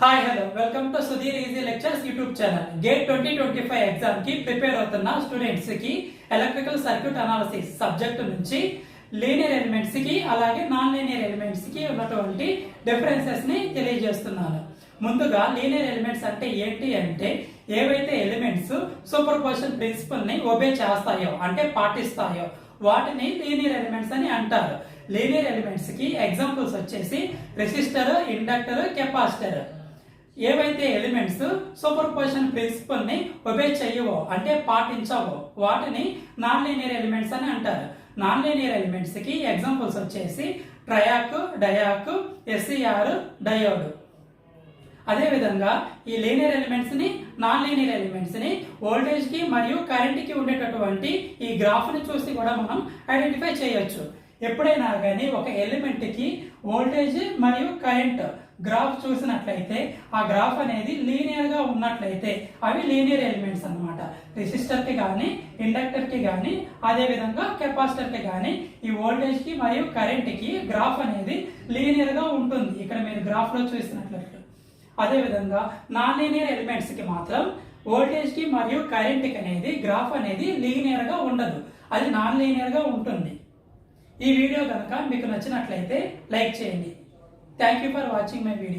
Hi hello welcome to Sudheer easy lectures YouTube channel. Gate 2025 exam కి prepare అవుతున్న students కి electrical circuit analysis subject నుంచి linear elements కి అలాగే నాన్ లీనియర్ ఎలిమెంట్స్ కి ఉన్నటువంటి డిఫరెన్సెస్ ని తెలియజేస్తున్నాను. ముందుగా లీనియర్ ఎలిమెంట్స్ అంటే ఏంటి అంటే ఏవైతే ఎలిమెంట్స్ సూపర్ పొజిషన్ ప్రిన్సిపల్ ని ఒబే చేస్తాయో అంటే పాటిస్తాయో వాటిని లీనియర్ ఎలిమెంట్స్ అని అంటారు. లీనియర్ ఎలిమెంట్స్ కి ఎగ్జాంపుల్స్ వచ్చేసి రెసిస్టర్, ఇండక్టర్, కెపాసిటర్. ఏవైతే ఎలిమెంట్స్ సూపర్ పొజిషన్ ప్రిన్సిపల్ ని ఒబే చేయవో అంటే పాటించవో వాటిని నాన్ లీనియర్ ఎలిమెంట్స్ అని అంటారు. నాన్ లీనియర్ ఎలిమెంట్స్ కి ఎగ్జాంపుల్స్ వచ్చేసి ట్రయాక్, డయాక్, ఎస్సిఆర్, డయోడ్. అదే విధంగా ఈ లీనియర్ ఎలిమెంట్స్ ని నాన్ లీనియర్ ఎలిమెంట్స్ ని వోల్టేజ్ కి మరియు కరెంట్ కి ఉండేటటువంటి ఈ గ్రాఫ్ ని చూసి కూడా మనం ఐడెంటిఫై చేయొచ్చు. ఎప్పుడైనా కానీ ఒక ఎలిమెంట్ కి వోల్టేజ్ మరియు కరెంట్ గ్రాఫ్ చూసినట్లయితే ఆ గ్రాఫ్ అనేది లీనియర్ గా ఉన్నట్లయితే అవి లీనియర్ ఎలిమెంట్స్ అన్నమాట. రెసిస్టర్ కి కానీ, ఇండక్టర్ కి కానీ, అదే విధంగా కెపాసిటర్ కి కానీ ఈ వోల్టేజ్ కి మరియు కరెంట్ కి గ్రాఫ్ అనేది లీనియర్ గా ఉంటుంది. ఇక్కడ మీరు గ్రాఫ్ లో చూసినట్లయితే అదే విధంగా నాన్ లీనియర్ ఎలిమెంట్స్ కి మాత్రం వోల్టేజ్ కి మరియు కరెంట్ కి అనేది గ్రాఫ్ అనేది లీనియర్ గా ఉండదు, అది నాన్ లీనియర్ గా ఉంటుంది. ఈ వీడియో కనుక మీకు నచ్చినట్లయితే లైక్ చేయండి. Thank you for watching my video.